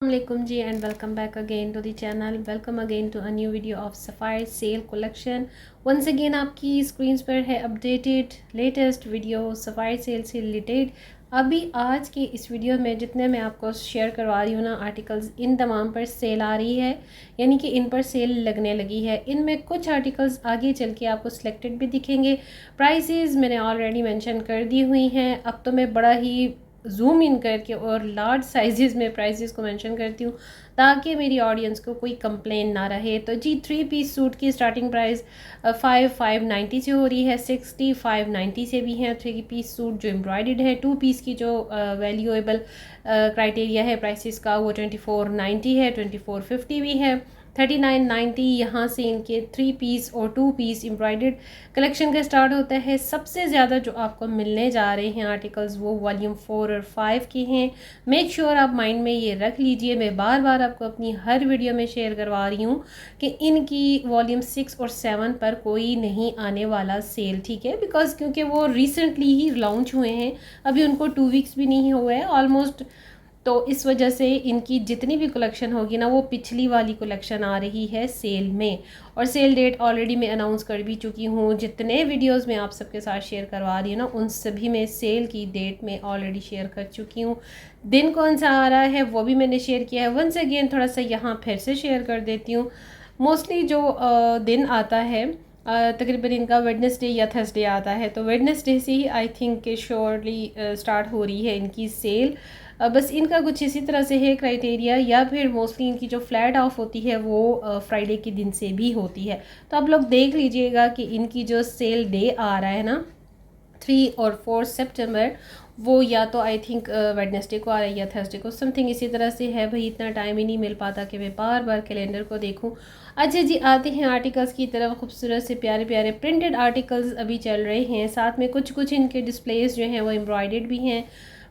Assalamualaikum ji and welcome back again to the channel. Welcome again to a new video of Sapphire sale collection. Once again आपकी screens पर है updated latest video sapphire sale से रिलेटेड। अभी आज की इस वीडियो में जितने मैं आपको शेयर करवा रही हूँ ना आर्टिकल्स, इन तमाम पर सेल आ रही है, यानी कि इन पर सेल लगने लगी है। इनमें कुछ आर्टिकल्स आगे चल के आपको सिलेक्टेड भी दिखेंगे। प्राइसेस मैंने ऑलरेडी मेंशन कर दी हुई हैं। अब तो मैं बड़ा ही जूम इन करके और लार्ज साइजेस में प्राइसेस को मेंशन करती हूँ ताकि मेरी ऑडियंस को कोई कंप्लेन ना रहे। तो जी 3 पीस सूट की स्टार्टिंग प्राइस 5,590 से हो रही है, 6,590 से भी है 3 पीस सूट जो एम्ब्रॉयडर्ड है। 2 पीस की जो वैल्यूएबल क्राइटेरिया है प्राइसेस का वो 2490 है, 2450 भी है, 3990 यहाँ से इनके 3 पीस और 2 पीस एम्ब्रॉयडर्ड कलेक्शन का स्टार्ट होता है। सबसे ज़्यादा जो आपको मिलने जा रहे हैं आर्टिकल्स वो वॉल्यूम 4 और 5 के हैं। मेक श्योर आप माइंड में ये रख लीजिए। मैं बार बार आपको अपनी हर वीडियो में शेयर करवा रही हूँ कि इनकी वॉल्यूम 6 और 7 पर कोई नहीं आने वाला सेल, ठीक है, बिकॉज क्योंकि वो रिसेंटली ही लॉन्च हुए हैं, अभी उनको 2 वीक्स भी नहीं हुए हैं ऑलमोस्ट। तो इस वजह से इनकी जितनी भी कलेक्शन होगी ना वो पिछली वाली कलेक्शन आ रही है सेल में, और सेल डेट ऑलरेडी मैं अनाउंस कर भी चुकी हूँ। जितने वीडियोस मैं आप सबके साथ शेयर करवा रही हूँ ना उन सभी में सेल की डेट मैं ऑलरेडी शेयर कर चुकी हूँ। दिन कौन सा आ रहा है वो भी मैंने शेयर किया है। वंस अगेन थोड़ा सा यहाँ फिर से शेयर कर देती हूँ। मोस्टली जो दिन आता है तकरीबन इनका वेडनेसडे या थर्सडे आता है, तो वेडनेसडे से ही आई थिंक श्योरली स्टार्ट हो रही है इनकी सेल। बस इनका कुछ इसी तरह से है क्राइटेरिया, या फिर मोस्टली इनकी जो फ्लैट ऑफ होती है वो फ्राइडे के दिन से भी होती है। तो आप लोग देख लीजिएगा कि इनकी जो सेल डे आ रहा है ना 3 और 4 सितंबर, वो या तो आई थिंक वेडनेसडे को आ रहा है या थर्सडे को, समथिंग इसी तरह से है। भाई इतना टाइम ही नहीं मिल पाता कि मैं बार बार कैलेंडर को देखूं। अच्छा जी, आते हैं आर्टिकल्स की तरफ। खूबसूरत से प्यारे प्यारे प्रिंटेड आर्टिकल्स अभी चल रहे हैं, साथ में कुछ कुछ इनके डिस्प्लेस जो हैं वो एम्ब्रॉयडर्ड भी हैं।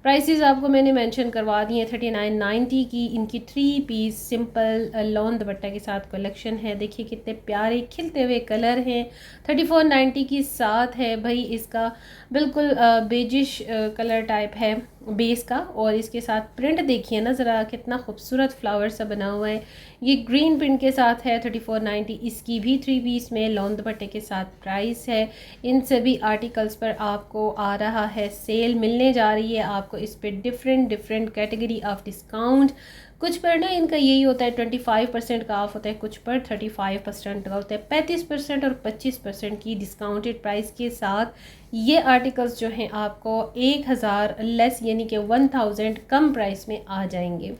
प्राइसेस आपको मैंने मेंशन करवा दी हैं। 3990 की इनकी 3 पीस सिंपल लॉन दुपट्टा के साथ कलेक्शन है। देखिए कितने प्यारे खिलते हुए कलर हैं। 3490 की साथ है भाई इसका बिल्कुल बेजिश कलर टाइप है बेस का, और इसके साथ प्रिंट देखिए ना ज़रा कितना खूबसूरत फ्लावर सा बना हुआ है। ये ग्रीन प्रिंट के साथ है 3490। इसकी भी 3 पीस में लॉन दुपट्टे के साथ प्राइस है। इन सभी आर्टिकल्स पर आपको आ रहा है सेल मिलने जा रही है आपको इस पर डिफरेंट कैटेगरी ऑफ डिस्काउंट। कुछ पर ना इनका यही होता है 25% का ऑफ होता है, कुछ पर 35% का होता है। 35% और 25% की डिस्काउंटेड प्राइस के साथ ये आर्टिकल्स जो हैं आपको 1000 लेस यानी कि 1000 कम प्राइस में आ जाएंगे।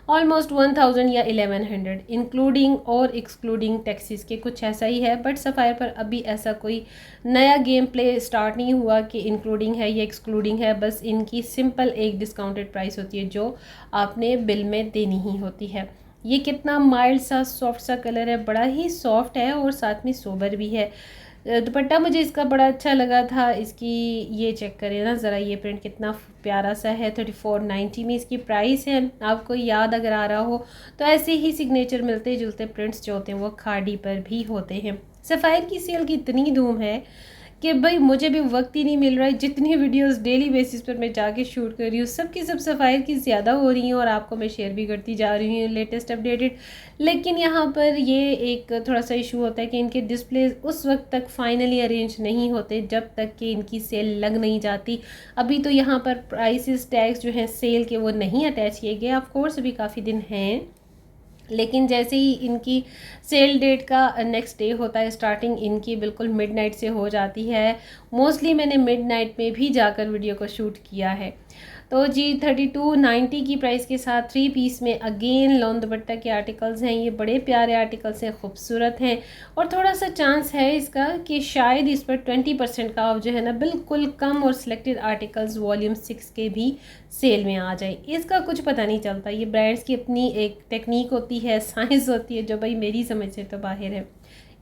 ऑलमोस्ट 1000 या 1100 इंक्लूडिंग और एक्सक्लूडिंग टैक्सीज के, कुछ ऐसा ही है। बट सफ़ायर पर अभी ऐसा कोई नया गेम प्ले स्टार्ट नहीं हुआ कि इंक्लूडिंग है या एक्सक्लूडिंग है। बस इनकी सिंपल एक डिस्काउंटेड प्राइस होती है जो आपने बिल में देनी ही होती है। ये कितना माइल्ड सा सॉफ्ट सा कलर है, बड़ा ही सॉफ्ट है और साथ में सोबर भी है। दुपट्टा मुझे इसका बड़ा अच्छा लगा था। इसकी ये चेक करें ना ज़रा, ये प्रिंट कितना प्यारा सा है। 3490 में इसकी प्राइस है। आपको याद अगर आ रहा हो तो ऐसे ही सिग्नेचर मिलते जुलते प्रिंट्स जो होते हैं वो खाड़ी पर भी होते हैं। सफ़ायर की सेल की इतनी धूम है कि भाई मुझे भी वक्त ही नहीं मिल रहा है। जितनी वीडियोस डेली बेसिस पर मैं जाके शूट कर रही हूँ सबकी सब सफ़ायर की ज़्यादा हो रही हैं और आपको मैं शेयर भी करती जा रही हूँ लेटेस्ट अपडेटेड। लेकिन यहाँ पर ये एक थोड़ा सा इशू होता है कि इनके डिस्प्ले उस वक्त तक फाइनली अरेंज नहीं होते जब तक कि इनकी सेल लग नहीं जाती। अभी तो यहाँ पर प्राइसेस टैग्स जो हैं सेल के वो नहीं अटैच किए गए। ऑफ कोर्स अभी काफ़ी दिन हैं, लेकिन जैसे ही इनकी सेल डेट का नेक्स्ट डे होता है स्टार्टिंग इनकी बिल्कुल मिडनाइट से हो जाती है। मोस्टली मैंने मिडनाइट में भी जाकर वीडियो को शूट किया है। तो जी 3290 की प्राइस के साथ 3 पीस में अगेन लॉन दुपट्टा के आर्टिकल्स हैं। ये बड़े प्यारे आर्टिकल्स हैं, खूबसूरत हैं, और थोड़ा सा चांस है इसका कि शायद इस पर 20% का ऑफ जो है ना बिल्कुल कम और सिलेक्टेड आर्टिकल्स वॉल्यूम 6 के भी सेल में आ जाए। इसका कुछ पता नहीं चलता। ये ब्रांड्स की अपनी एक टेक्निक होती है, साइंस होती है जो भाई मेरी समझ से तो बाहर है।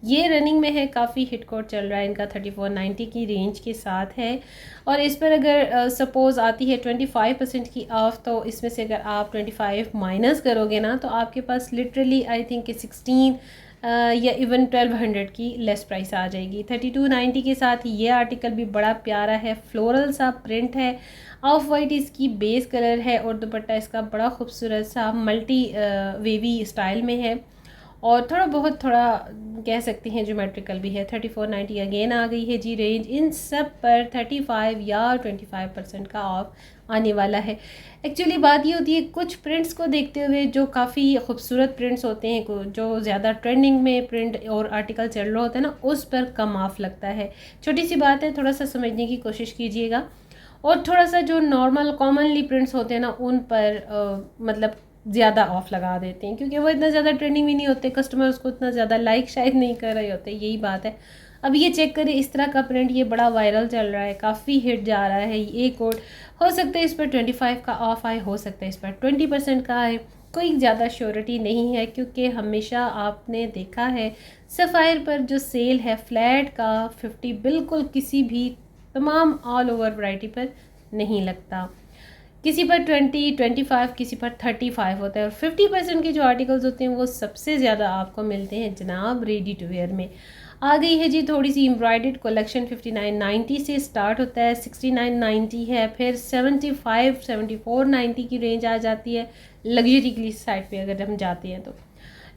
ये रनिंग में है, काफ़ी हिट कोड चल रहा है इनका, 3490 की रेंज के साथ है। और इस पर अगर सपोज़ आती है 25% की ऑफ, तो इसमें से अगर आप 25 माइनस करोगे ना तो आपके पास लिटरली आई थिंक 16 या इवन 1200 की लेस प्राइस आ जाएगी। 3290 के साथ ये आर्टिकल भी बड़ा प्यारा है, फ्लोरल सा प्रिंट है, ऑफ वाइट इसकी बेस कलर है और दुपट्टा इसका बड़ा खूबसूरत सा मल्टी वेवी स्टाइल में है और थोड़ा कह सकते हैं ज्योमेट्रिकल भी है। 3490 अगेन आ गई है जी रेंज। इन सब पर 35 या 25% का ऑफ आने वाला है। एक्चुअली बात ये होती है कुछ प्रिंट्स को देखते हुए जो काफ़ी खूबसूरत प्रिंट्स होते हैं, जो ज़्यादा ट्रेंडिंग में प्रिंट और आर्टिकल चल रहा होता है ना, उस पर कम ऑफ लगता है। छोटी सी बात है, थोड़ा सा समझने की कोशिश कीजिएगा। और थोड़ा सा जो नॉर्मल कॉमनली प्रिंट्स होते हैं ना, उन पर मतलब ज़्यादा ऑफ लगा देते हैं क्योंकि वो इतना ज़्यादा ट्रेंडिंग भी नहीं होते, कस्टमर उसको इतना ज़्यादा लाइक शायद नहीं कर रहे होते, यही बात है। अब ये चेक करें, इस तरह का प्रिंट ये बड़ा वायरल चल रहा है, काफ़ी हिट जा रहा है। ये कोड हो सकता है इस पर 25 का ऑफ आए, हो सकता है इस पर 20% का आए, कोई ज़्यादा श्योरिटी नहीं है क्योंकि हमेशा आपने देखा है सफ़ायर पर जो सेल है फ्लैट का 50 बिल्कुल किसी भी तमाम ऑल ओवर वैरायटी पर नहीं लगता, किसी पर 20, 25, किसी पर 35 होता है। और 50% के जो आर्टिकल्स होते हैं वो सबसे ज़्यादा आपको मिलते हैं जनाब रेडी टू वेयर में। आ गई है जी थोड़ी सी एम्ब्रॉयडर्ड कलेक्शन। 5990 से स्टार्ट होता है, 6990 है, फिर 75, 7490 की रेंज आ जाती है लग्जरी की साइड पे अगर हम जाते हैं तो।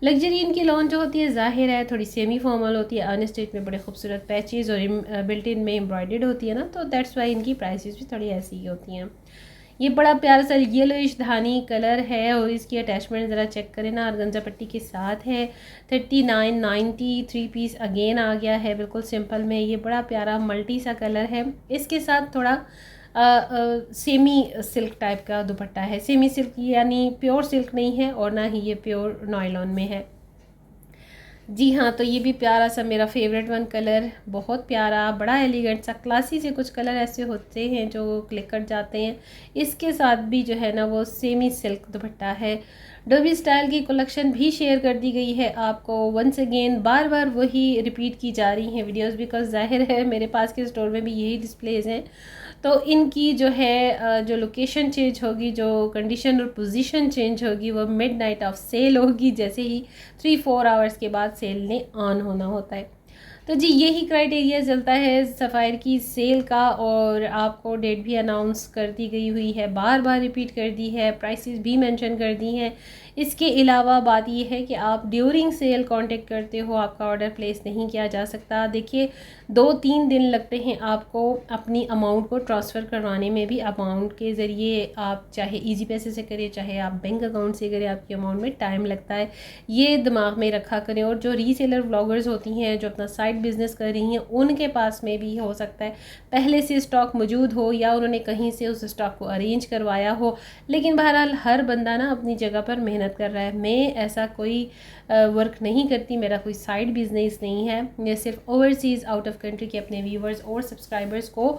लग्जरी इनकी लॉन्च जो होती है ज़ाहिर है थोड़ी सेमी फॉर्मल होती है, अनस्टिच में बड़े खूबसूरत पैचेस और बिल्ट इन में एम्ब्रॉयडर्ड होती है ना, तो दैट्स वाई इनकी प्राइसेस भी थोड़ी ऐसी ही होती हैं। ये बड़ा प्यारा सा येलोइश धानी कलर है और इसकी अटैचमेंट ज़रा चेक करें ना, ऑर्गेन्जा पट्टी के साथ है। 3990 3 पीस अगेन आ गया है बिल्कुल सिंपल में। ये बड़ा प्यारा मल्टी सा कलर है, इसके साथ थोड़ा सेमी सिल्क टाइप का दुपट्टा है। सेमी सिल्क यानी प्योर सिल्क नहीं है और ना ही ये प्योर नॉयलॉन में है। जी हाँ, तो ये भी प्यारा सा मेरा फेवरेट वन कलर, बहुत प्यारा बड़ा एलिगेंट सा क्लासी से कुछ कलर ऐसे होते हैं जो क्लिक कर जाते हैं। इसके साथ भी जो है ना वो सेमी सिल्क दुपट्टा है। डोबी स्टाइल की कलेक्शन भी शेयर कर दी गई है आपको। वंस अगेन बार बार वही रिपीट की जा रही हैं वीडियोस बिकॉज जाहिर है मेरे पास के स्टोर में भी यही डिस्प्लेज हैं, तो इनकी जो है जो लोकेशन चेंज होगी, जो कंडीशन और पोजीशन चेंज होगी, वो मिडनाइट ऑफ सेल होगी, जैसे ही 3-4 आवर्स के बाद सेल ने ऑन होना होता है। तो जी यही क्राइटेरिया चलता है सफ़ायर की सेल का और आपको डेट भी अनाउंस कर दी गई हुई है, बार बार रिपीट कर दी है, प्राइसेस भी मेंशन कर दी हैं। इसके अलावा बात यह है कि आप ड्यूरिंग सेल कांटेक्ट करते हो, आपका ऑर्डर प्लेस नहीं किया जा सकता। देखिए 2-3 दिन लगते हैं आपको अपनी अमाउंट को ट्रांसफ़र करवाने में भी। अमाउंट के ज़रिए आप चाहे इजी पैसे से करें चाहे आप बैंक अकाउंट से करें, आपकी अमाउंट में टाइम लगता है, ये दिमाग में रखा करें। और जो रीसेलर व्लॉगर्स होती हैं जो अपना साइड बिज़नेस कर रही हैं, उनके पास में भी हो सकता है पहले से स्टॉक मौजूद हो या उन्होंने कहीं से उस स्टॉक को अरेंज करवाया हो, लेकिन बहरहाल हर बंदा ना अपनी जगह पर मेहनत कर रहा है। मैं ऐसा कोई वर्क नहीं करती, मेरा कोई साइड बिजनेस नहीं है, मैं सिर्फ ओवरसीज़ आउट ऑफ कंट्री के अपने व्यूवर्स और सब्सक्राइबर्स को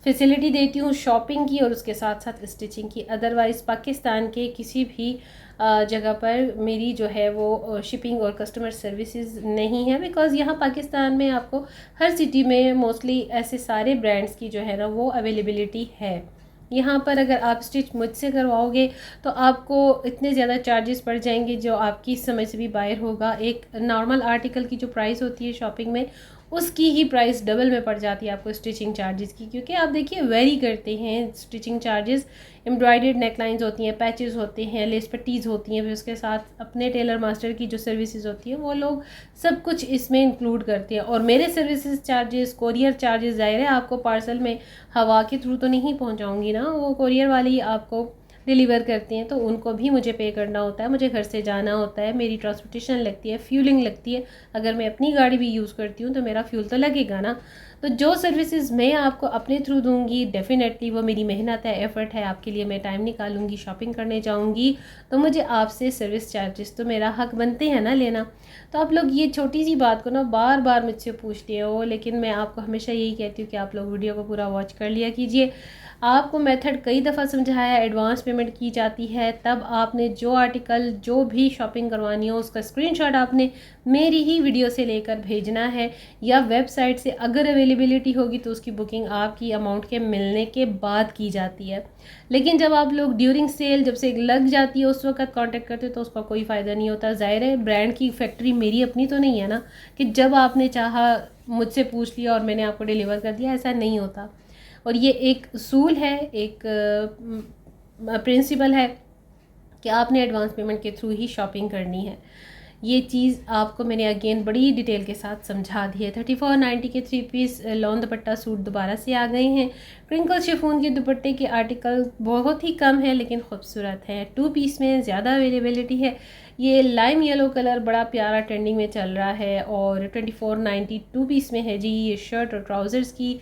फैसिलिटी देती हूँ शॉपिंग की और उसके साथ साथ स्टिचिंग की। अदरवाइज़ पाकिस्तान के किसी भी जगह पर मेरी जो है वो शिपिंग और कस्टमर सर्विसेज नहीं है, बिकॉज़ यहाँ पाकिस्तान में आपको हर सिटी में मोस्टली ऐसे सारे ब्रांड्स की जो है ना वो अवेलेबिलिटी है। यहाँ पर अगर आप स्टिच मुझसे करवाओगे तो आपको इतने ज़्यादा चार्जेस पड़ जाएंगे जो आपकी समझ से भी बाहर होगा। एक नॉर्मल आर्टिकल की जो प्राइस होती है शॉपिंग में, उसकी ही प्राइस डबल में पड़ जाती है आपको स्टिचिंग चार्जेस की, क्योंकि आप देखिए वेरी करते हैं स्टिचिंग चार्जेस। एम्ब्रॉयडर्ड नेकलाइंस होती हैं, पैचेस होते हैं, लेस पट्टीज़ होती हैं, फिर उसके साथ अपने टेलर मास्टर की जो सर्विसेज होती हैं वो लोग सब कुछ इसमें इंक्लूड करते हैं। और मेरे सर्विसेज चार्जेस, कोरियर चार्जेस, ज़ाहिर है आपको पार्सल में हवा के थ्रू तो नहीं पहुँचाऊँगी ना, वो कोरियर वाले ही आपको डिलीवर करते हैं, तो उनको भी मुझे पे करना होता है, मुझे घर से जाना होता है, मेरी ट्रांसपोर्टेशन लगती है, फ्यूलिंग लगती है। अगर मैं अपनी गाड़ी भी यूज़ करती हूँ तो मेरा फ्यूल तो लगेगा ना। तो जो सर्विसेज मैं आपको अपने थ्रू दूंगी डेफिनेटली वो मेरी मेहनत है, एफर्ट है, आपके लिए मैं टाइम निकालूंगी, शॉपिंग करने जाऊंगी, तो मुझे आपसे सर्विस चार्जेस तो मेरा हक बनते हैं ना लेना। तो आप लोग ये छोटी सी बात को ना बार बार मुझसे पूछते हो, लेकिन मैं आपको हमेशा यही कहती हूँ कि आप लोग वीडियो को पूरा वॉच कर लिया कीजिए। आपको मेथड कई दफ़ा समझाया, एडवांस पेमेंट की जाती है, तब आपने जो आर्टिकल जो भी शॉपिंग करवानी हो उसका स्क्रीनशॉट आपने मेरी ही वीडियो से लेकर भेजना है, या वेबसाइट से अगर अवेलेबल अवेलेबिलिटी होगी तो उसकी बुकिंग आपकी अमाउंट के मिलने के बाद की जाती है। लेकिन जब आप लोग ड्यूरिंग सेल जब से लग जाती है उस वक्त कांटेक्ट करते हो तो उसका कोई फ़ायदा नहीं होता। ज़ाहिर है ब्रांड की फैक्ट्री मेरी अपनी तो नहीं है ना कि जब आपने चाहा मुझसे पूछ लिया और मैंने आपको डिलीवर कर दिया, ऐसा नहीं होता। और ये एक उसूल है, एक प्रिंसिपल है कि आपने एडवांस पेमेंट के थ्रू ही शॉपिंग करनी है। ये चीज़ आपको मैंने अगेन बड़ी डिटेल के साथ समझा दी है। 3490 के 3 पीस लॉन दुपट्टा सूट दोबारा से आ गए हैं। क्रिंकल शिफॉन के दुपट्टे के आर्टिकल बहुत ही कम है लेकिन खूबसूरत है। 2 पीस में ज़्यादा अवेलेबिलिटी है। ये लाइम येलो कलर बड़ा प्यारा ट्रेंडिंग में चल रहा है और 2490 2 पीस में है जी। ये शर्ट और ट्राउज़र्स की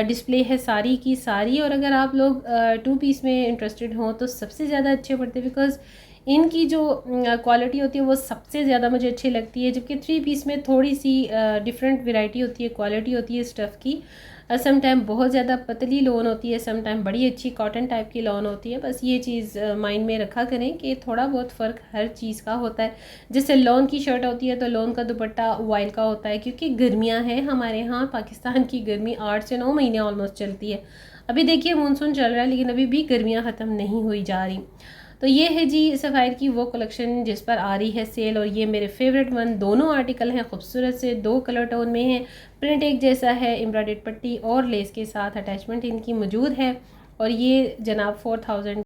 डिस्प्ले है सारी की सारी। और अगर आप लोग 2 पीस में इंटरेस्टेड हों तो सबसे ज़्यादा अच्छे पड़ते हैं बिकॉज़ इनकी जो क्वालिटी होती है वो सबसे ज़्यादा मुझे अच्छी लगती है। जबकि 3 पीस में थोड़ी सी डिफरेंट वैरायटी होती है, क्वालिटी होती है स्टफ़ की। सम टाइम बहुत ज़्यादा पतली लॉन होती है, सम टाइम बड़ी अच्छी कॉटन टाइप की लॉन होती है। बस ये चीज़ माइंड में रखा करें कि थोड़ा बहुत फ़र्क हर चीज़ का होता है। जैसे लॉन की शर्ट होती है तो लॉन का दुपट्टा वाइल का होता है क्योंकि गर्मियाँ हैं हमारे यहाँ। पाकिस्तान की गर्मी 8 से 9 महीने ऑलमोस्ट चलती है। अभी देखिए मानसून चल रहा है लेकिन अभी भी गर्मियाँ ख़त्म नहीं हुई जा रही। तो ये है जी सफ़ायर की वो कलेक्शन जिस पर आ रही है सेल। और ये मेरे फेवरेट वन दोनों आर्टिकल हैं, खूबसूरत से 2 कलर टोन में हैं। प्रिंट एक जैसा है, एम्ब्रॉयडर्ड पट्टी और लेस के साथ अटैचमेंट इनकी मौजूद है। और ये जनाब 4000